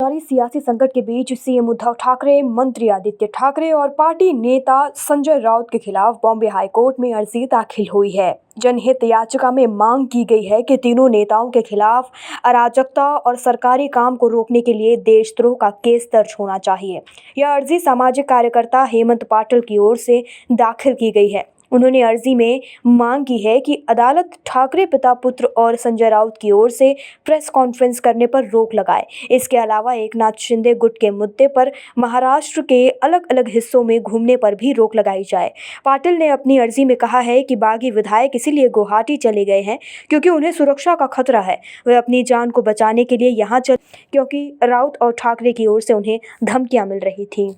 जारी सियासी संकट के बीच सीएम उद्धव ठाकरे, मंत्री आदित्य ठाकरे और पार्टी नेता संजय राउत के खिलाफ बॉम्बे हाईकोर्ट में अर्जी दाखिल हुई है। जनहित याचिका में मांग की गई है कि तीनों नेताओं के खिलाफ अराजकता और सरकारी काम को रोकने के लिए देशद्रोह का केस दर्ज होना चाहिए। यह अर्जी सामाजिक कार्यकर्ता हेमंत पाटिल की ओर से दाखिल की गई है। उन्होंने अर्जी में मांग की है कि अदालत ठाकरे पिता पुत्र और संजय राउत की ओर से प्रेस कॉन्फ्रेंस करने पर रोक लगाए। इसके अलावा एकनाथ शिंदे गुट के मुद्दे पर महाराष्ट्र के अलग अलग हिस्सों में घूमने पर भी रोक लगाई जाए। पाटिल ने अपनी अर्जी में कहा है कि बागी विधायक इसीलिए गुवाहाटी चले गए हैं क्योंकि उन्हें सुरक्षा का खतरा है। वे अपनी जान को बचाने के लिए यहाँ चले क्योंकि राउत और ठाकरे की ओर से उन्हें धमकियां मिल रही थी।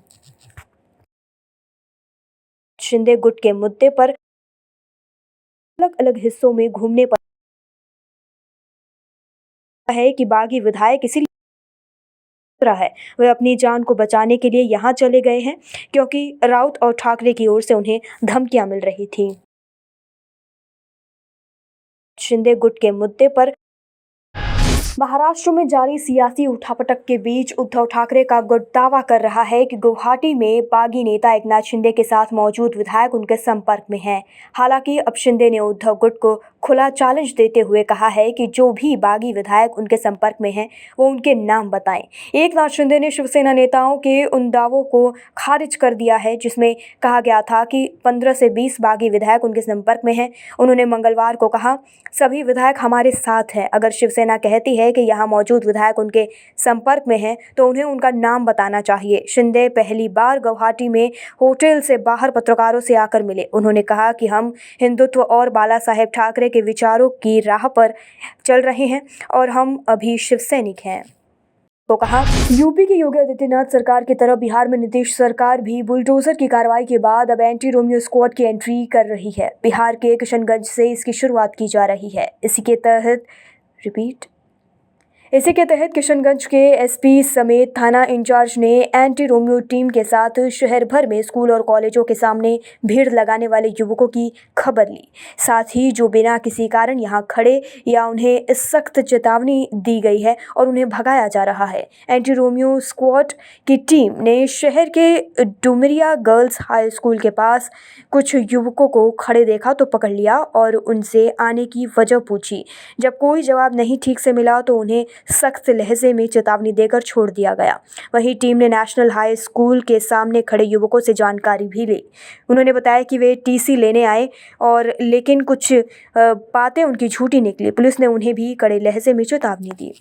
शिंदे गुट के मुद्दे पर अलग अलग हिस्सों में घूमने पर है कि बागी विधायक इसीलिए है। वे अपनी जान को बचाने के लिए यहाँ चले गए हैं क्योंकि राउत और ठाकरे की ओर से उन्हें धमकियां मिल रही थी। शिंदे गुट के मुद्दे पर महाराष्ट्र में जारी सियासी उठापटक के बीच उद्धव ठाकरे का गुट दावा कर रहा है कि गुवाहाटी में बागी नेता एकनाथ शिंदे के साथ मौजूद विधायक उनके संपर्क में हैं। हालांकि अब शिंदे ने उद्धव गुट को खुला चैलेंज देते हुए कहा है कि जो भी बागी विधायक उनके संपर्क में हैं वो उनके नाम बताएं। एकनाथ शिंदे ने शिवसेना नेताओं के उन दावों को खारिज कर दिया है जिसमें कहा गया था कि 15 से 20 बागी विधायक उनके संपर्क में हैं। उन्होंने मंगलवार को कहा, सभी विधायक हमारे साथ हैं। अगर शिवसेना कहती है कि यहाँ मौजूद विधायक उनके संपर्क में हैं तो उन्हें उनका नाम बताना चाहिए। शिंदे पहली बार गुवाहाटी में होटल से बाहर पत्रकारों से आकर मिले। उन्होंने कहा कि हम हिंदुत्व और बाला साहेब ठाकरे के विचारों की राह पर चल रहे हैं और हम अभी शिव सैनिक हैं। तो कहा, यूपी की योगी आदित्यनाथ सरकार की तरह बिहार में नीतीश सरकार भी बुलडोजर की कार्रवाई के बाद अब एंटी रोमियो स्क्वाड की एंट्री कर रही है। बिहार के किशनगंज से इसकी शुरुआत की जा रही है। इसी के तहत किशनगंज के एसपी समेत थाना इंचार्ज ने एंटी रोमियो टीम के साथ शहर भर में स्कूल और कॉलेजों के सामने भीड़ लगाने वाले युवकों की खबर ली। साथ ही जो बिना किसी कारण यहां खड़े या उन्हें सख्त चेतावनी दी गई है और उन्हें भगाया जा रहा है। एंटी रोमियो स्क्वाड की टीम ने शहर के डुमरिया गर्ल्स हाई स्कूल के पास कुछ युवकों को खड़े देखा तो पकड़ लिया और उनसे आने की वजह पूछी। जब कोई जवाब नहीं ठीक से मिला तो उन्हें सख्त लहजे में चेतावनी देकर छोड़ दिया गया। वहीं टीम ने नेशनल हाई स्कूल के सामने खड़े युवकों से जानकारी भी ली। उन्होंने बताया कि वे टीसी लेने आए और लेकिन कुछ बातें उनकी झूठी निकली। पुलिस ने उन्हें भी कड़े लहजे में चेतावनी दी।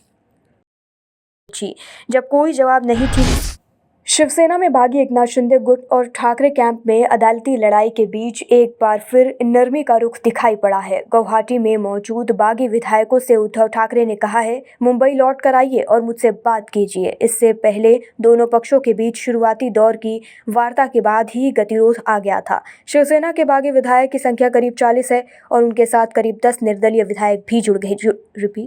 जब कोई जवाब नहीं ठीक। शिवसेना में बागी एकनाथ शिंदे गुट और ठाकरे कैंप में अदालती लड़ाई के बीच एक बार फिर नरमी का रुख दिखाई पड़ा है। गुवाहाटी में मौजूद बागी विधायकों से उद्धव ठाकरे ने कहा है, मुंबई लौट कर आइए और मुझसे बात कीजिए। इससे पहले दोनों पक्षों के बीच शुरुआती दौर की वार्ता के बाद ही गतिरोध आ गया था। शिवसेना के बागी विधायक की संख्या करीब 40 है और उनके साथ करीब 10 निर्दलीय विधायक भी जुड़ गए।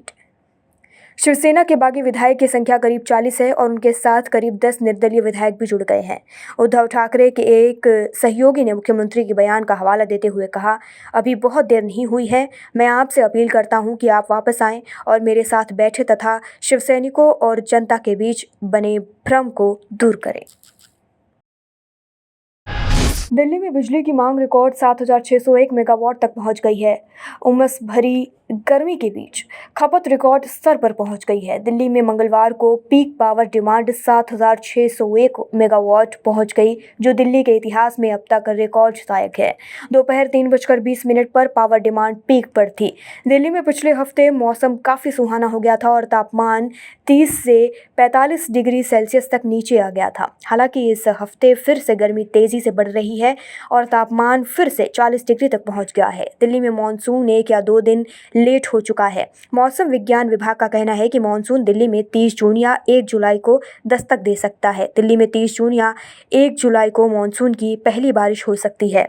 शिवसेना के बागी विधायक की संख्या करीब 40 है और उनके साथ करीब 10 निर्दलीय विधायक भी जुड़ गए हैं। उद्धव ठाकरे के एक सहयोगी ने मुख्यमंत्री के बयान का हवाला देते हुए कहा, अभी बहुत देर नहीं हुई है। मैं आपसे अपील करता हूं कि आप वापस आएं और मेरे साथ बैठे तथा शिवसैनिकों और जनता के बीच बने भ्रम को दूर करें। दिल्ली में बिजली की मांग रिकॉर्ड 7,601 मेगावाट तक पहुंच गई है। उमस भरी गर्मी के बीच खपत रिकॉर्ड स्तर पर पहुंच गई है। दिल्ली में मंगलवार को पीक पावर डिमांड 7,601 मेगावाट पहुंच गई, जो दिल्ली के इतिहास में अब तक रिकॉर्डदायक है। दोपहर 3:20 पर पावर डिमांड पीक पर थी। दिल्ली में पिछले हफ्ते मौसम काफ़ी सुहाना हो गया था और तापमान 30 से 45 डिग्री सेल्सियस तक नीचे आ गया था। हालांकि इस हफ्ते फिर से गर्मी तेज़ी से बढ़ रही है और तापमान फिर से 40 डिग्री तक पहुंच गया है। दिल्ली में मानसून 1 या 2 दिन लेट हो चुका है। मौसम विज्ञान विभाग का कहना है कि मानसून दिल्ली में 30 जून या 1 जुलाई को दस्तक दे सकता है। दिल्ली में 30 जून या 1 जुलाई को मानसून की पहली बारिश हो सकती है।